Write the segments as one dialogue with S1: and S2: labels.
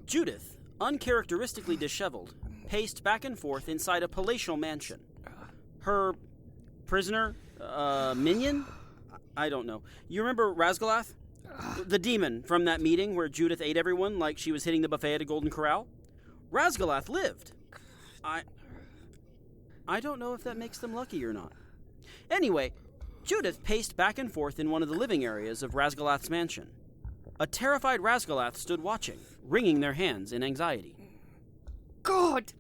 S1: Judith, uncharacteristically disheveled, paced back and forth inside a palatial mansion. Her prisoner, minion? I don't know. You remember Rasgulath? The demon from that meeting where Judith ate everyone like she was hitting the buffet at a Golden Corral? Rasgulath lived. I don't know if that makes them lucky or not. Anyway, Judith paced back and forth in one of the living areas of Rasgulath's mansion. A terrified Rasgulath stood watching, wringing their hands in anxiety.
S2: God!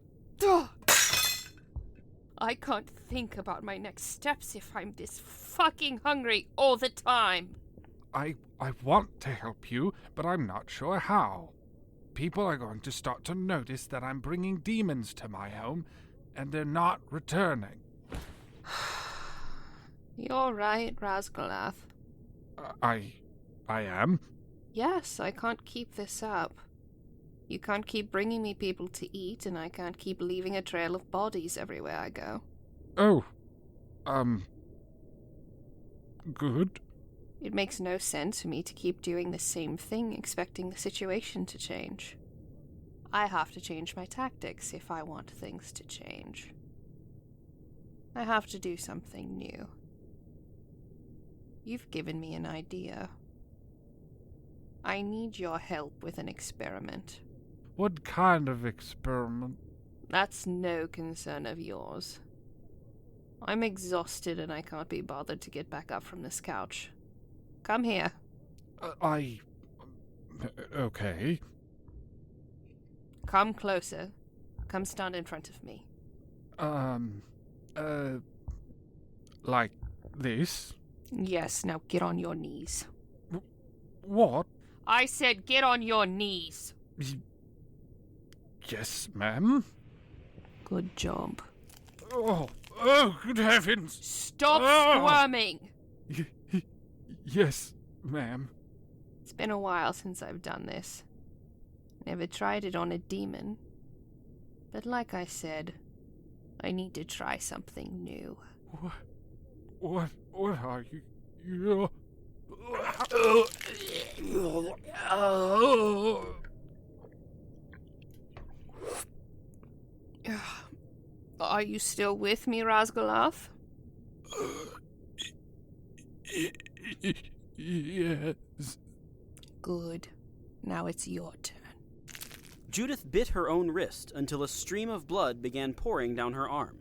S2: I can't think about my next steps if I'm this fucking hungry all the time.
S3: I want to help you, but I'm not sure how. People are going to start to notice that I'm bringing demons to my home, and they're not returning.
S2: You're right, Rasgulath.
S3: I am?
S2: Yes, I can't keep this up. You can't keep bringing me people to eat, and I can't keep leaving a trail of bodies everywhere I go.
S3: Oh, good.
S2: It makes no sense for me to keep doing the same thing, expecting the situation to change. I have to change my tactics if I want things to change. I have to do something new. You've given me an idea. I need your help with an experiment.
S3: What kind of experiment?
S2: That's no concern of yours. I'm exhausted and I can't be bothered to get back up from this couch. Come here.
S3: Okay.
S2: Come closer. Come stand in front of me.
S3: Like this?
S2: Yes, now get on your knees.
S3: What?
S2: I said get on your knees.
S3: Yes, ma'am.
S2: Good job.
S3: Oh, good heavens!
S2: Stop squirming!
S3: Yes, ma'am.
S2: It's been a while since I've done this. Never tried it on a demon. But like I said, I need to try something new.
S3: What are you?
S2: Are you still with me, Rasgulath?
S3: Yes.
S2: Good. Now it's your turn.
S1: Judith bit her own wrist until a stream of blood began pouring down her arm.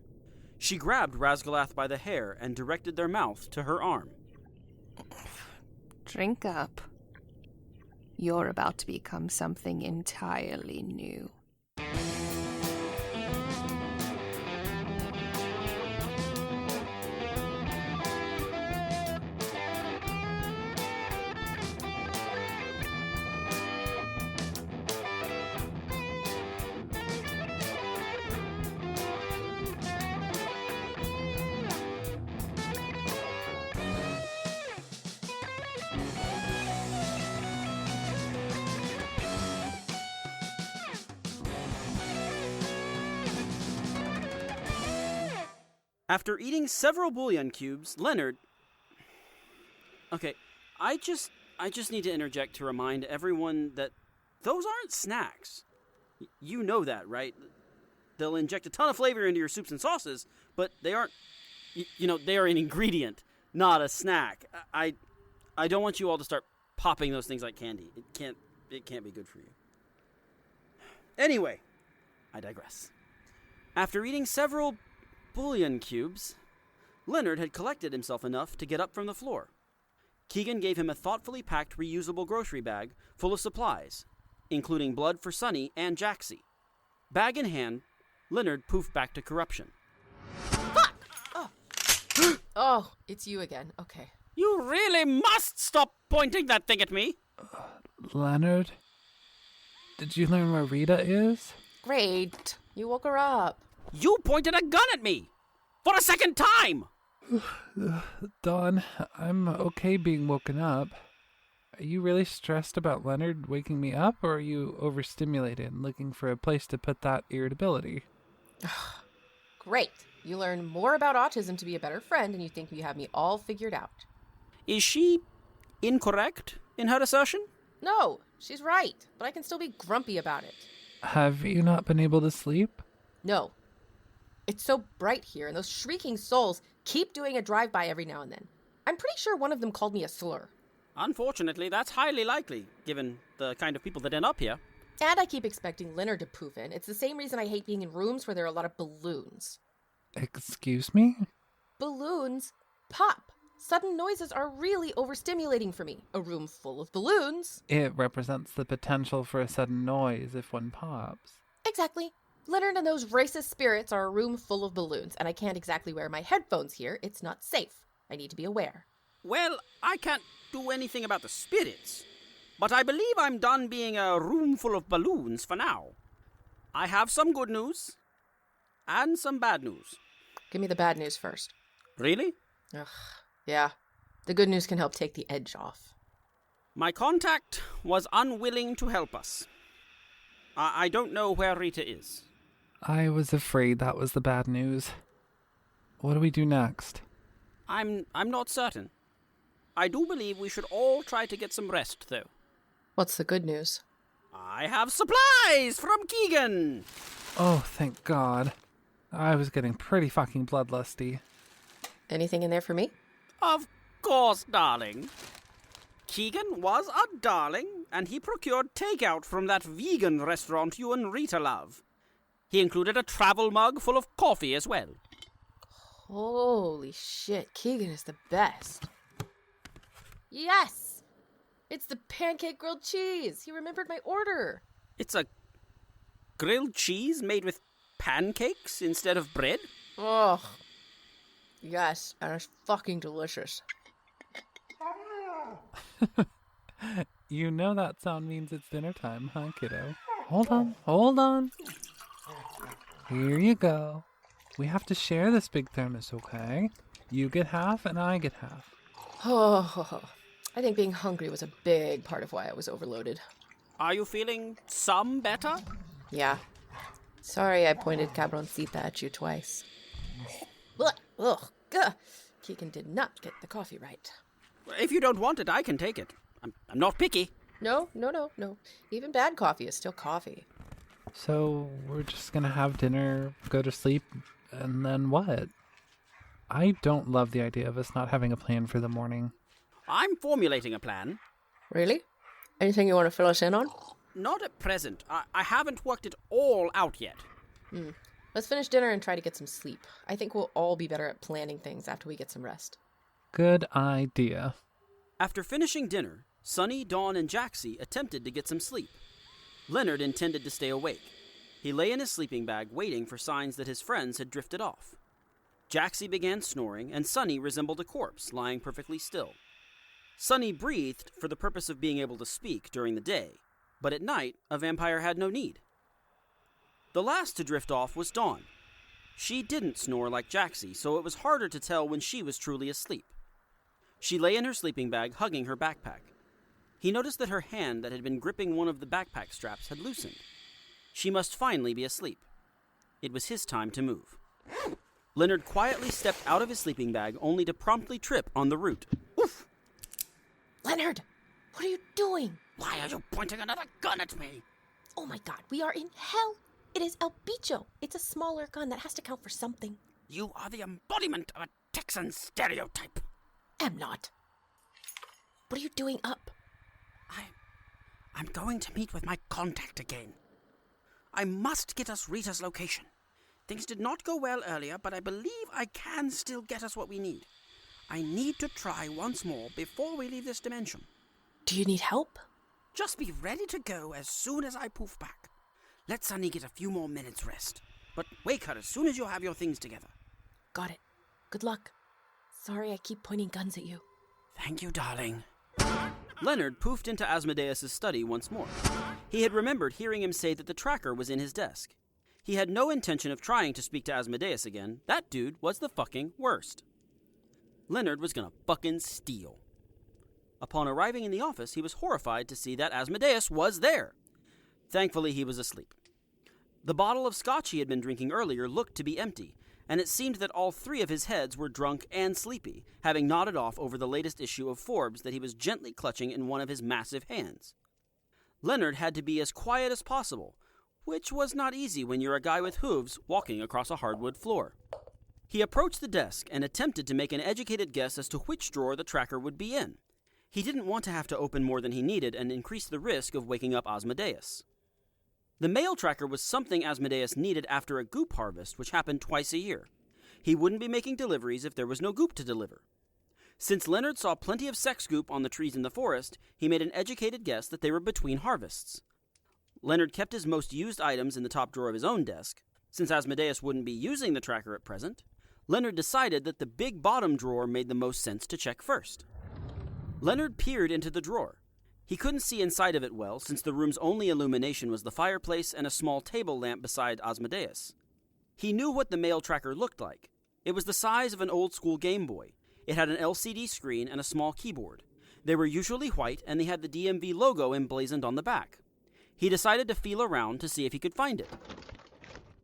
S1: She grabbed Rasgulath by the hair and directed their mouth to her arm.
S2: Drink up. You're about to become something entirely new.
S1: After eating several bouillon cubes, Leonard... Okay, I just need to interject to remind everyone that those aren't snacks. You know that, right? They'll inject a ton of flavor into your soups and sauces, but they aren't... they are an ingredient, not a snack. I don't want you all to start popping those things like candy. It can't be good for you. Anyway, I digress. After eating several bouillon cubes, Leonard had collected himself enough to get up from the floor. Keegan gave him a thoughtfully packed reusable grocery bag full of supplies, including blood for Sonny and Jacksie. Bag in hand, Leonard poofed back to corruption.
S4: Fuck! Oh, it's you again. Okay.
S1: You really must stop pointing that thing at me!
S5: Leonard? Did you learn where Rita is?
S4: Great. You woke her up.
S1: You pointed a gun at me! For a second time!
S5: Dawn, I'm okay being woken up. Are you really stressed about Leonard waking me up, or are you overstimulated and looking for a place to put that irritability?
S4: Great. You learn more about autism to be a better friend, and you think you have me all figured out.
S1: Is she incorrect in her assertion?
S4: No, She's right, but I can still be grumpy about it.
S5: Have you not been able to sleep?
S4: No. It's so bright here, and those shrieking souls keep doing a drive-by every now and then. I'm pretty sure one of them called me a slur.
S1: Unfortunately, that's highly likely, given the kind of people that end up here.
S4: And I keep expecting Leonard to poof in. It's the same reason I hate being in rooms where there are a lot of balloons.
S5: Excuse me?
S4: Balloons pop. Sudden noises are really overstimulating for me. A room full of balloons.
S5: It represents the potential for a sudden noise if one pops.
S4: Exactly. Leonard and those racist spirits are a room full of balloons, and I can't exactly wear my headphones here. It's not safe. I need to be aware.
S1: Well, I can't do anything about the spirits, but I believe I'm done being a room full of balloons for now. I have some good news and some bad news.
S4: Give me the bad news first.
S1: Really?
S4: Ugh, yeah. The good news can help take the edge off.
S1: My contact was unwilling to help us. I don't know where Rita is.
S5: I was afraid that was the bad news. What do we do next?
S1: I'm not certain. I do believe we should all try to get some rest, though.
S4: What's the good news?
S1: I have supplies from Keegan!
S5: Oh, thank God. I was getting pretty fucking bloodlusty.
S4: Anything in there for me?
S1: Of course, darling. Keegan was a darling, and he procured takeout from that vegan restaurant you and Rita love. He included a travel mug full of coffee as well.
S4: Holy shit, Keegan is the best. Yes! It's the pancake grilled cheese. He remembered my order.
S1: It's a grilled cheese made with pancakes instead of bread?
S4: Oh, yes, and it's fucking delicious.
S5: You know that sound means it's dinner time, huh, kiddo? Hold on. Here you go. We have to share this big thermos, okay? You get half and I get half.
S4: Oh, I think being hungry was a big part of why I was overloaded.
S1: Are you feeling some better?
S4: Yeah. Sorry I pointed cabroncita at you twice. Ugh. Keegan did not get the coffee right.
S1: If you don't want it, I can take it. I'm not picky.
S4: No. Even bad coffee is still coffee.
S5: So, we're just gonna have dinner, go to sleep, and then what? I don't love the idea of us not having a plan for the morning.
S1: I'm formulating a plan.
S4: Really? Anything you want to fill us in on?
S1: Not at present. I haven't worked it all out yet.
S4: Let's finish dinner and try to get some sleep. I think we'll all be better at planning things after we get some rest.
S5: Good idea.
S1: After finishing dinner, Sunny, Dawn, and Jacksie attempted to get some sleep. Leonard intended to stay awake. He lay in his sleeping bag waiting for signs that his friends had drifted off. Jacksie began snoring, and Sunny resembled a corpse, lying perfectly still. Sunny breathed for the purpose of being able to speak during the day, but at night, a vampire had no need. The last to drift off was Dawn. She didn't snore like Jacksie, so it was harder to tell when she was truly asleep. She lay in her sleeping bag, hugging her backpack. He noticed that her hand that had been gripping one of the backpack straps had loosened. She must finally be asleep. It was his time to move. Leonard quietly stepped out of his sleeping bag, only to promptly trip on the root. Oof!
S4: Leonard, what are you doing?
S1: Why are you pointing another gun at me?
S4: Oh my god, we are in hell. It is El Bicho. It's a smaller gun that has to count for something.
S1: You are the embodiment of a Texan stereotype.
S4: Am not. What are you doing up?
S1: I'm going to meet with my contact again. I must get us Rita's location. Things did not go well earlier, but I believe I can still get us what we need. I need to try once more before we leave this dimension.
S4: Do you need help?
S1: Just be ready to go as soon as I poof back. Let Sunny get a few more minutes rest. But wake her as soon as you have your things together.
S4: Got it. Good luck. Sorry I keep pointing guns at you.
S1: Thank you, darling. Leonard poofed into Asmodeus' study once more. He had remembered hearing him say that the tracker was in his desk. He had no intention of trying to speak to Asmodeus again. That dude was the fucking worst. Leonard was gonna fucking steal. Upon arriving in the office, he was horrified to see that Asmodeus was there. Thankfully, he was asleep. The bottle of scotch he had been drinking earlier looked to be empty, and it seemed that all three of his heads were drunk and sleepy, having nodded off over the latest issue of Forbes that he was gently clutching in one of his massive hands. Leonard had to be as quiet as possible, which was not easy when you're a guy with hooves walking across a hardwood floor. He approached the desk and attempted to make an educated guess as to which drawer the tracker would be in. He didn't want to have to open more than he needed and increase the risk of waking up Asmodeus. The mail tracker was something Asmodeus needed after a goop harvest, which happened twice a year. He wouldn't be making deliveries if there was no goop to deliver. Since Leonard saw plenty of sex goop on the trees in the forest, he made an educated guess that they were between harvests. Leonard kept his most used items in the top drawer of his own desk. Since Asmodeus wouldn't be using the tracker at present, Leonard decided that the big bottom drawer made the most sense to check first. Leonard peered into the drawer. He couldn't see inside of it well, since the room's only illumination was the fireplace and a small table lamp beside Asmodeus. He knew what the mail tracker looked like. It was the size of an old-school Game Boy. It had an LCD screen and a small keyboard. They were usually white, and they had the DMV logo emblazoned on the back. He decided to feel around to see if he could find it.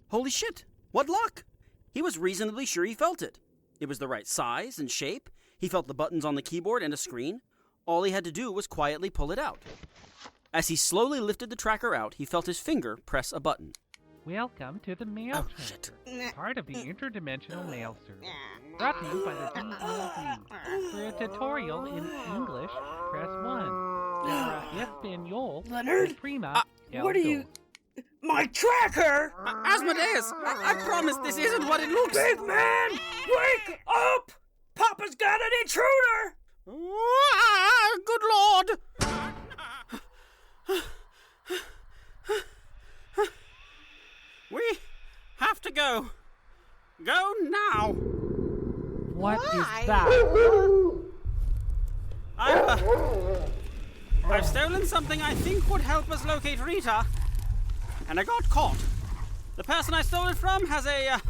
S1: Holy shit! What luck! He was reasonably sure he felt it. It was the right size and shape. He felt the buttons on the keyboard and a screen. All he had to do was quietly pull it out. As he slowly lifted the tracker out, he felt his finger press a button.
S5: Welcome to the mail tracker, part of the interdimensional mail service. Brought to you by the DMV. For a tutorial in English, press 1. Espanol,
S6: Leonard?
S5: Prima,
S6: what are you... My tracker!
S1: Asmodeus! I promise this isn't what it looks.
S6: Big man! Wake up! Papa's got an intruder!
S1: Good Lord! We have to go. Go now.
S5: What is that?
S1: I've stolen something I think would help us locate Rita, and I got caught. The person I stole it from has a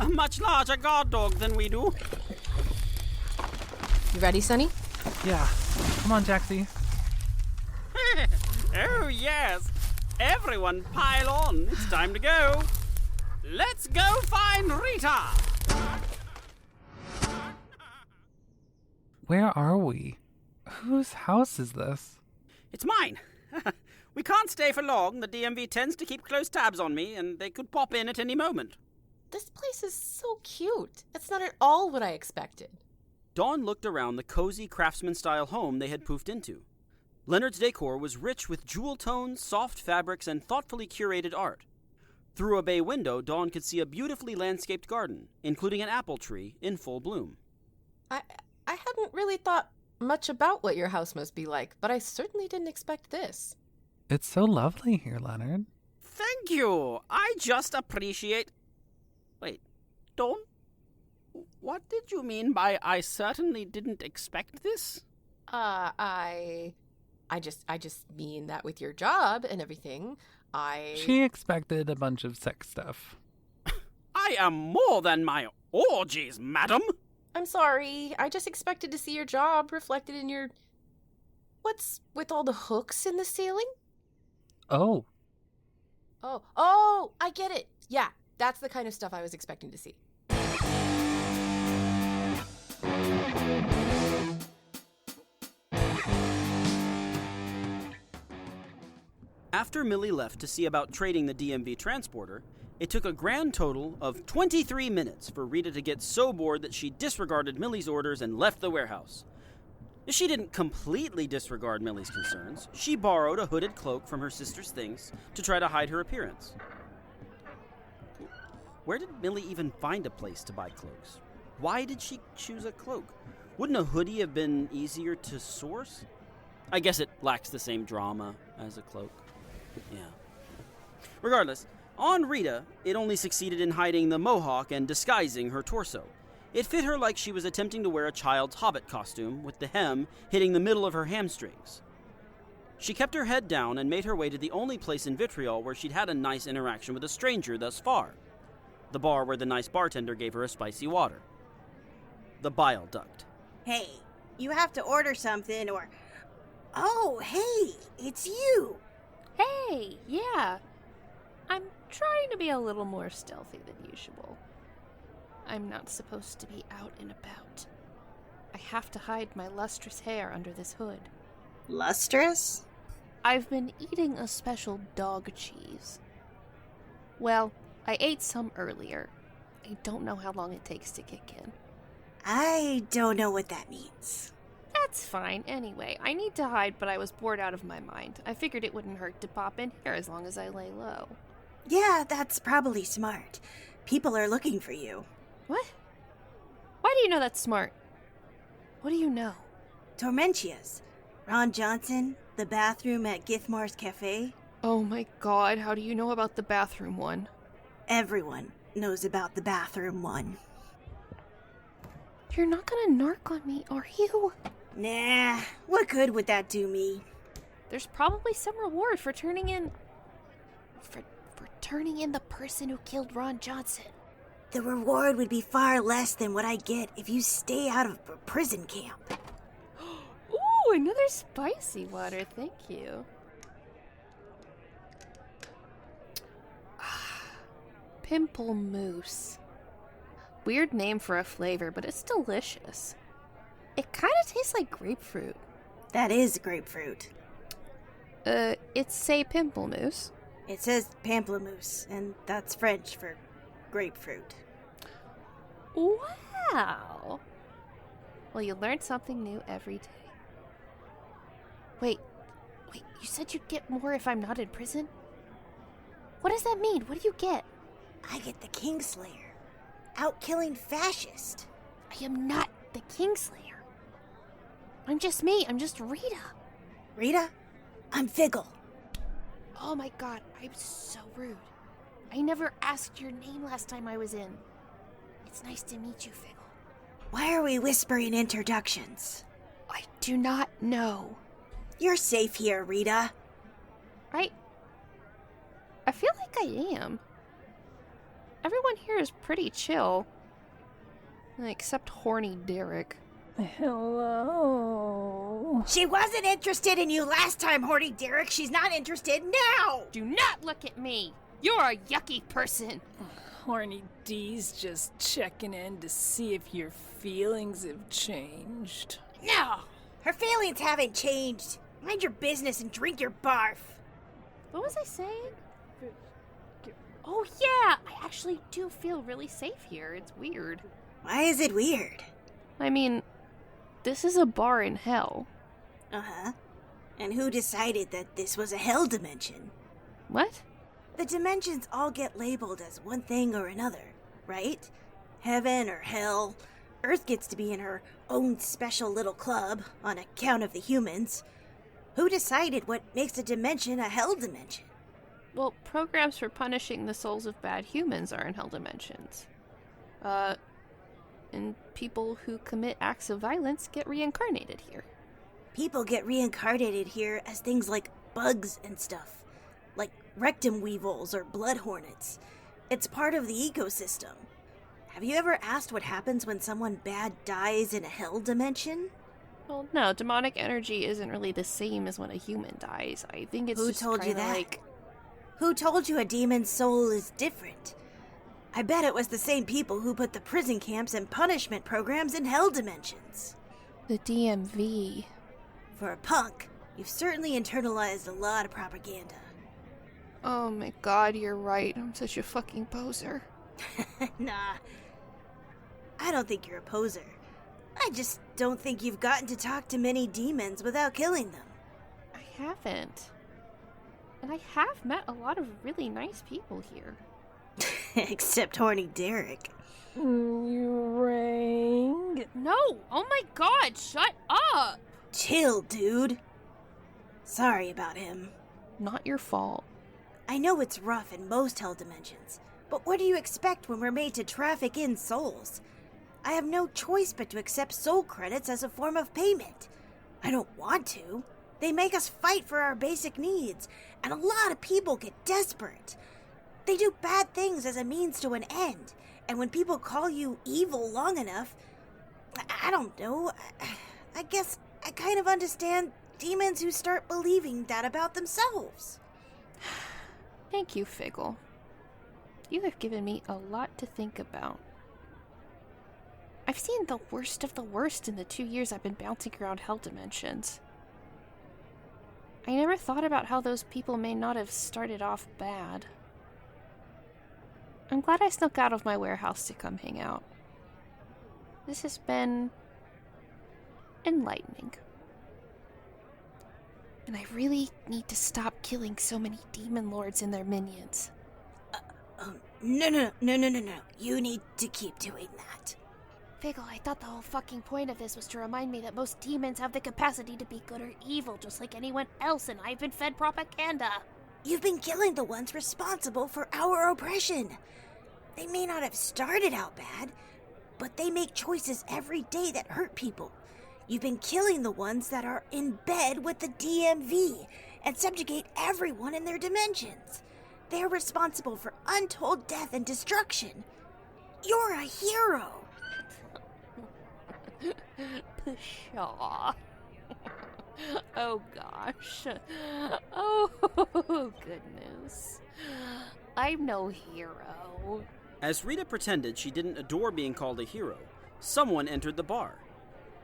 S1: much larger guard dog than we do.
S4: You ready, Sonny?
S5: Yeah. Come on, Jacksie.
S1: Oh, yes. Everyone pile on. It's time to go. Let's go find Rita.
S5: Where are we? Whose house is this?
S1: It's mine. We can't stay for long. The DMV tends to keep close tabs on me, and they could pop in at any moment.
S4: This place is so cute. It's not at all what I expected.
S1: Dawn looked around the cozy craftsman-style home they had poofed into. Leonard's decor was rich with jewel tones, soft fabrics, and thoughtfully curated art. Through a bay window, Dawn could see a beautifully landscaped garden, including an apple tree in full bloom.
S4: I hadn't really thought much about what your house must be like, but I certainly didn't expect this.
S5: It's so lovely here, Leonard.
S1: Thank you. I just appreciate... Wait, Dawn? What did you mean by I certainly didn't expect this?
S4: I just mean that with your job and everything,
S5: She expected a bunch of sex stuff.
S1: I am more than my orgies, madam.
S4: I'm sorry. I just expected to see your job reflected in your... What's with all the hooks in the ceiling?
S5: Oh.
S4: Oh, I get it. Yeah, that's the kind of stuff I was expecting to see.
S1: After Millie left to see about trading the DMV transporter, it took a grand total of 23 minutes for Rita to get so bored that she disregarded Millie's orders and left the warehouse. She didn't completely disregard Millie's concerns. She borrowed a hooded cloak from her sister's things to try to hide her appearance. Where did Millie even find a place to buy cloaks? Why did she choose a cloak? Wouldn't a hoodie have been easier to source? I guess it lacks the same drama as a cloak. Yeah. Regardless, on Rita, it only succeeded in hiding the mohawk and disguising her torso. It fit her like she was attempting to wear a child's Hobbit costume, with the hem hitting the middle of her hamstrings. She kept her head down and made her way to the only place in Vitriol where she'd had a nice interaction with a stranger thus far. The bar where the nice bartender gave her a spicy water. The bile duct.
S7: Hey, you have to order something or... Oh, hey, it's you!
S2: Hey, yeah. I'm trying to be a little more stealthy than usual. I'm not supposed to be out and about. I have to hide my lustrous hair under this hood.
S7: Lustrous?
S2: I've been eating a special dog cheese. Well, I ate some earlier. I don't know how long it takes to kick in.
S7: I don't know what that means.
S2: That's fine. Anyway, I need to hide, but I was bored out of my mind. I figured it wouldn't hurt to pop in here as long as I lay low.
S7: Yeah, that's probably smart. People are looking for you.
S2: What? Why do you know that's smart? What do you know?
S7: Tormentias. Ron Johnson, the bathroom at Githmar's Cafe.
S2: Oh my god, how do you know about the bathroom one?
S7: Everyone knows about the bathroom one.
S2: You're not gonna narc on me, are you?
S7: Nah, what good would that do me?
S2: There's probably some reward for turning in... For turning in the person who killed Ron Johnson.
S7: The reward would be far less than what I get if you stay out of a prison camp.
S2: Ooh, another spicy water, thank you. Pimplemoose. Weird name for a flavor, but it's delicious. It kind of tastes like grapefruit.
S7: That is grapefruit.
S2: It's say Pimplemoose.
S7: It says Pimplemoose, and that's French for grapefruit.
S2: Wow. Well, you learn something new every day. Wait, you said you'd get more if I'm not in prison? What does that mean? What do you get?
S7: I get the Kingslayer. Out killing fascist.
S2: I am not the Kingslayer. I'm just me. I'm just Rita.
S7: Rita, I'm Figgle.
S2: Oh my god, I'm so rude. I never asked your name last time I was in. It's nice to meet you, Figgle.
S7: Why are we whispering introductions?
S2: I do not know.
S7: You're safe here, Rita.
S2: I feel like I am. Everyone here is pretty chill. Except Horny Derek.
S5: Hello.
S7: She wasn't interested in you last time, Horny Derek. She's not interested now.
S2: Do not look at me! You're a yucky person!
S6: Horny D's just checking in to see if your feelings have changed.
S7: No, her feelings haven't changed. Mind your business and drink your barf.
S2: What was I saying? Oh yeah, I actually do feel really safe here. It's weird.
S7: Why is it weird?
S2: I mean, this is a bar in hell.
S7: Uh-huh. And who decided that this was a hell dimension?
S2: What?
S7: The dimensions all get labeled as one thing or another, right? Heaven or hell. Earth gets to be in her own special little club on account of the humans. Who decided what makes a dimension a hell dimension?
S2: Well, programs for punishing the souls of bad humans are in hell dimensions. And people who commit acts of violence get reincarnated here.
S7: People get reincarnated here as things like bugs and stuff. Like rectum weevils or blood hornets. It's part of the ecosystem. Have you ever asked what happens when someone bad dies in a hell dimension?
S2: Well, no, demonic energy isn't really the same as when a human dies. I think it's
S7: Who
S2: just
S7: told you
S2: kinda
S7: that?
S2: like...
S7: Who told you a demon's soul is different? I bet it was the same people who put the prison camps and punishment programs in hell dimensions.
S2: The DMV.
S7: For a punk, you've certainly internalized a lot of propaganda.
S2: Oh my god, you're right. I'm such a fucking poser.
S7: Nah. I don't think you're a poser. I just don't think you've gotten to talk to many demons without killing them.
S2: I haven't. And I have met a lot of really nice people here.
S7: Except Horny Derek.
S6: You rang?
S2: No! Oh my god, shut up!
S7: Chill, dude. Sorry about him.
S2: Not your fault.
S7: I know it's rough in most hell dimensions, but what do you expect when we're made to traffic in souls? I have no choice but to accept soul credits as a form of payment. I don't want to. They make us fight for our basic needs, and a lot of people get desperate. They do bad things as a means to an end, and when people call you evil long enough, I don't know, I guess I kind of understand demons who start believing that about themselves.
S2: Thank you, Figgle. You have given me a lot to think about. I've seen the worst of the worst in the 2 years I've been bouncing around hell dimensions. I never thought about how those people may not have started off bad. I'm glad I snuck out of my warehouse to come hang out. This has been enlightening. And I really need to stop killing so many demon lords and their minions.
S7: No. You need to keep doing that.
S2: Figgle, I thought the whole fucking point of this was to remind me that most demons have the capacity to be good or evil, just like anyone else, and I've been fed propaganda.
S7: You've been killing the ones responsible for our oppression. They may not have started out bad, but they make choices every day that hurt people. You've been killing the ones that are in bed with the DMV and subjugate everyone in their dimensions. They're responsible for untold death and destruction. You're a hero.
S2: Pshaw. Oh gosh. Oh goodness. I'm no hero.
S1: As Rita pretended she didn't adore being called a hero, someone entered the bar.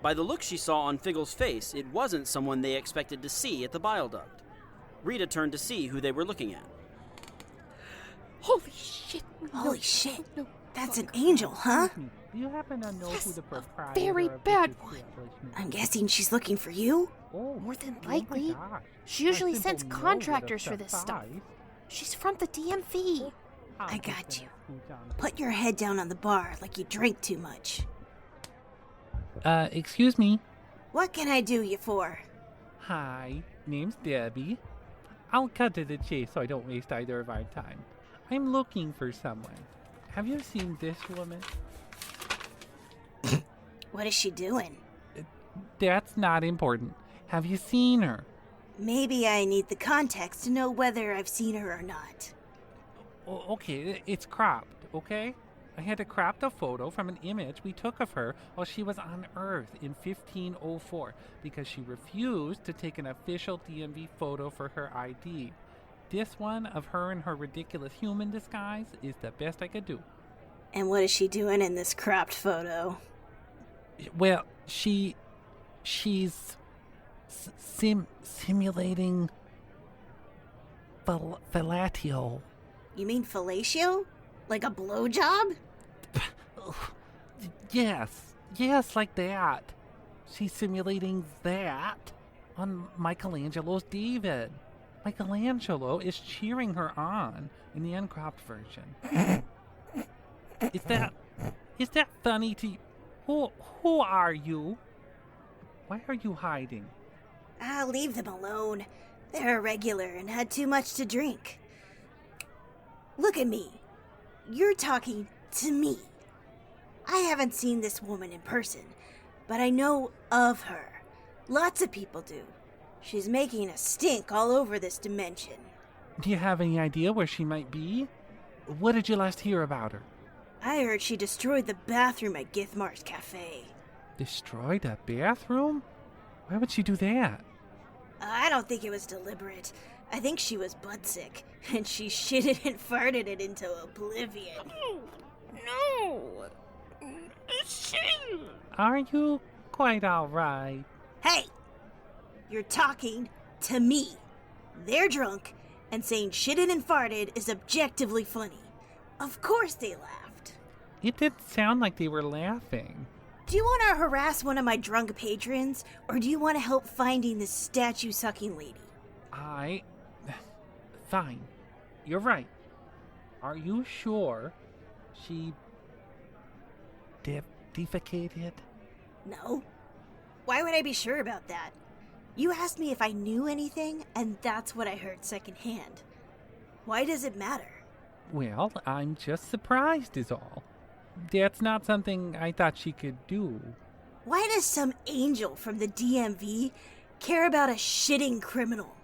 S1: By the look she saw on Figgle's face, it wasn't someone they expected to see at the bile duct. Rita turned to see who they were looking at.
S2: Holy shit.
S7: Holy shit.
S2: No,
S7: That's an angel, huh?
S5: Do you happen to know who the proprietor
S2: very
S5: of
S2: bad
S5: this
S2: one.
S5: establishment
S7: I'm
S5: is?
S7: guessing she's looking for you?
S5: Oh,
S2: More than
S5: oh my
S2: likely.
S5: gosh.
S2: She usually
S5: My
S2: sends
S5: simple
S2: contractors
S5: know
S2: for
S5: would
S2: this
S5: have
S2: stuff.
S5: sufficed.
S2: She's from the DMV.
S7: I
S5: I'm
S7: got
S5: just
S7: you.
S5: gonna scoot on.
S7: Put your head down on the bar like you drank too much.
S5: Excuse me.
S7: What can I do you for?
S5: Hi, name's Debbie. I'll cut to the chase so I don't waste either of our time. I'm looking for someone. Have you seen this woman?
S7: What is she doing?
S5: That's not important. Have you seen her?
S7: Maybe I need the context to know whether I've seen her or not.
S5: Okay, it's cropped, okay? I had to crop the photo from an image we took of her while she was on Earth in 1504 because she refused to take an official DMV photo for her ID. This one of her in her ridiculous human disguise is the best I could do.
S7: And what is she doing in this cropped photo?
S5: Well, she's simulating fellatio.
S7: You mean fellatio? Like a blowjob?
S5: Yes, like that. She's simulating that on Michelangelo's David. Michelangelo is cheering her on in the uncropped version. Is that funny to you? Who are you? Why are you hiding?
S7: I'll leave them alone. They're irregular and had too much to drink. Look at me. You're talking to me. I haven't seen this woman in person, but I know of her. Lots of people do. She's making a stink all over this dimension.
S5: Do you have any idea where she might be? What did you last hear about her?
S7: I heard she destroyed the bathroom at Githmar's Cafe.
S5: Destroyed a bathroom? Why would she do that?
S7: I don't think it was deliberate. I think she was butt sick, and she shitted and farted it into oblivion.
S2: No.
S5: Are you quite alright?
S7: Hey! You're talking to me. They're drunk, and saying shitted and farted is objectively funny. Of course they laughed.
S5: It didn't sound like they were laughing.
S7: Do you want to harass one of my drunk patrons, or do you want to help finding this statue-sucking lady?
S5: Fine. You're right. Are you sure she defecated?
S7: No. Why would I be sure about that? You asked me if I knew anything, and that's what I heard secondhand. Why does it matter?
S5: Well, I'm just surprised is all. That's not something I thought she could do.
S7: Why does some angel from the DMV care about a shitting criminal?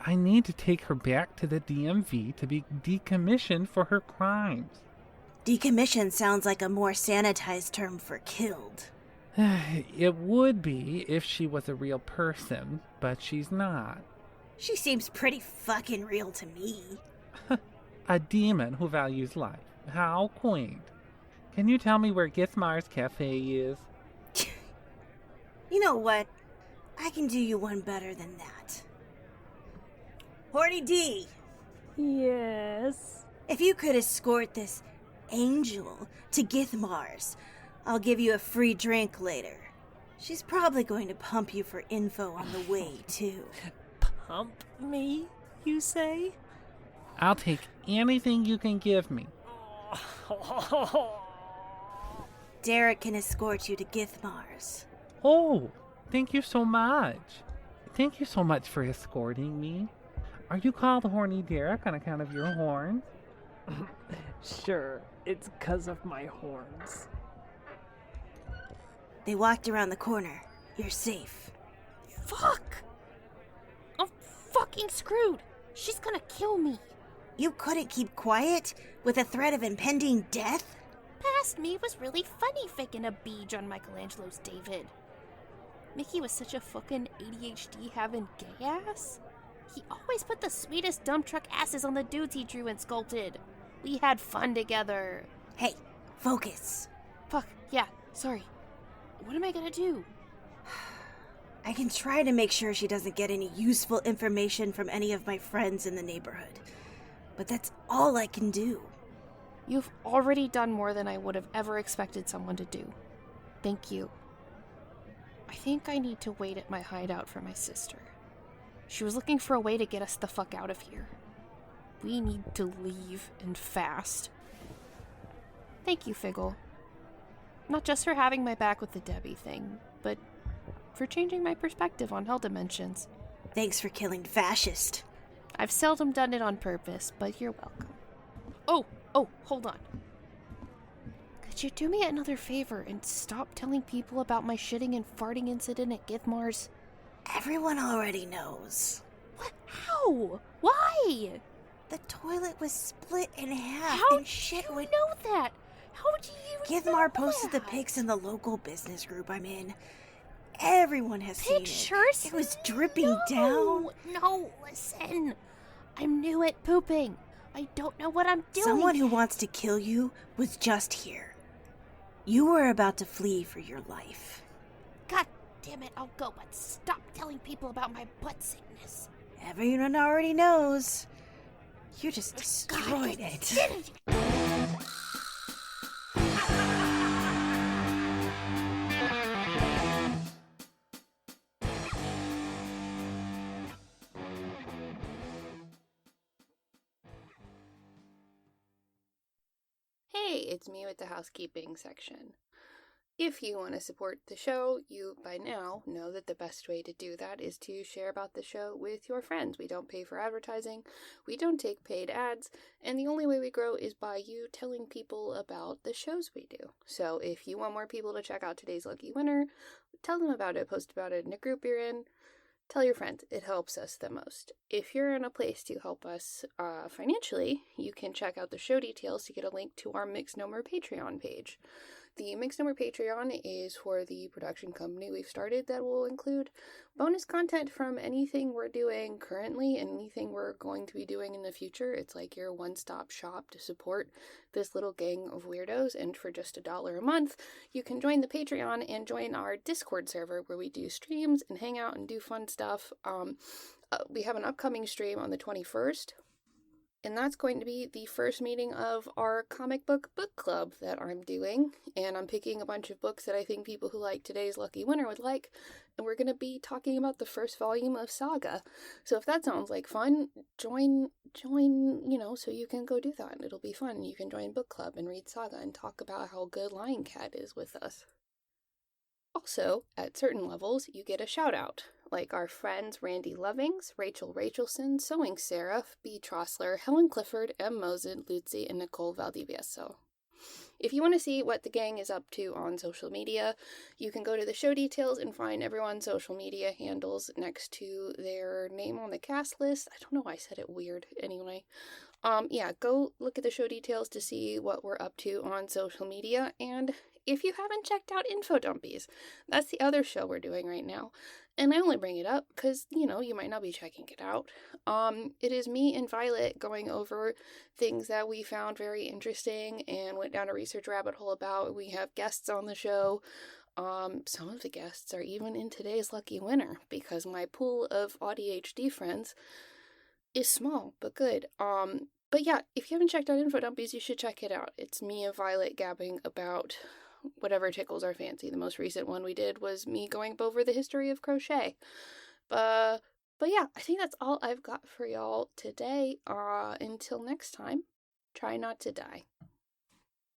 S5: I need to take her back to the DMV to be decommissioned for her crimes.
S7: Decommissioned sounds like a more sanitized term for killed.
S5: It would be if she was a real person, but she's not.
S7: She seems pretty fucking real to me.
S5: A demon who values life. How quaint. Can you tell me where Githmar's Cafe is?
S7: You know what? I can do you one better than that. Horny D,
S6: Yes.
S7: if you could escort this angel to Githmar's, I'll give you a free drink later. She's probably going to pump you for info on the way, too.
S6: Pump me, you say?
S5: I'll take anything you can give me.
S7: Derek can escort you to Githmar's.
S5: Oh, thank you so much. Thank you so much for escorting me. Are you called Horny Derek on account of your horn?
S6: Sure, it's 'cause of my horns.
S7: They walked around the corner. You're safe.
S2: Fuck! I'm fucking screwed. She's gonna kill me.
S7: You couldn't keep quiet with a threat of impending death?
S2: Past me was really funny faking a beach on Michelangelo's David. Mickey was such a fucking ADHD having gay ass. He always put the sweetest dump truck asses on the dudes he drew and sculpted. We had fun together.
S7: Hey, focus.
S2: Fuck, yeah, sorry. What am I gonna do?
S7: I can try to make sure she doesn't get any useful information from any of my friends in the neighborhood. But that's all I can do.
S2: You've already done more than I would have ever expected someone to do. Thank you. I think I need to wait at my hideout for my sister. She was looking for a way to get us the fuck out of here. We need to leave, and fast. Thank you, Figgle. Not just for having my back with the Debbie thing, but for changing my perspective on hell dimensions.
S7: Thanks for killing Fascist.
S2: I've seldom done it on purpose, but you're welcome. Oh, hold on. Could you do me another favor and stop telling people about my shitting and farting incident at Githmar's?
S7: Everyone already knows.
S2: What? How? Why?
S7: The toilet was split in half
S2: How
S7: and shit
S2: do you
S7: went...
S2: know that? How do you know
S7: Githmar posted the
S2: that?
S7: pics in the local business group I'm in. Everyone has seen it.
S2: Pictures?
S7: It was dripping down.
S2: No, listen. I'm new at pooping. I don't know what I'm doing.
S7: Someone who wants to kill you was just here. You were about to flee for your life.
S2: God damn it, I'll go, but stop telling people about my butt sickness.
S7: Everyone already knows. You just destroyed it.
S2: Hey, it's me with the housekeeping section. If you want to support the show, you by now know that the best way to do that is to share about the show with your friends. We don't pay for advertising, we don't take paid ads, and the only way we grow is by you telling people about the shows we do. So if you want more people to check out today's lucky winner, tell them about it, post about it in a group you're in. Tell your friends, it helps us the most. If you're in a place to help us financially, you can check out the show details to get a link to our Mixed No More Patreon page. The Mixed No More Patreon is for the production company we've started that will include bonus content from anything we're doing currently and anything we're going to be doing in the future. It's like your one-stop shop to support this little gang of weirdos, and for just $1 a month, you can join the Patreon and join our Discord server where we do streams and hang out and do fun stuff. We have an upcoming stream on the 21st. And that's going to be the first meeting of our comic book club that I'm doing. And I'm picking a bunch of books that I think people who like today's lucky winner would like. And we're going to be talking about the first volume of Saga. So if that sounds like fun, join, so you can go do that. And it'll be fun. You can join book club and read Saga and talk about how good Lion Cat is with us. Also, at certain levels, you get a shout out, like our friends Randy Lovings, Rachel Rachelson, Sewing Sarah, B. Trossler, Helen Clifford, M. Mosen, Lucy, and Nicole Valdivieso. If you want to see what the gang is up to on social media, you can go to the show details and find everyone's social media handles next to their name on the cast list. I don't know why I said it weird. Anyway, go look at the show details to see what we're up to on social media. And if you haven't checked out Info Dumpies, that's the other show we're doing right now. And I only bring it up because, you might not be checking it out. It is me and Violet going over things that we found very interesting and went down a research rabbit hole about. We have guests on the show. Some of the guests are even in today's lucky winner because my pool of AuDHD friends is small, but good. But yeah, if you haven't checked out Info Dumpies, you should check it out. It's me and Violet gabbing about whatever tickles our fancy. The most recent one we did was me going over the history of crochet. But yeah, I think that's all I've got for y'all today. Until next time, try not to die.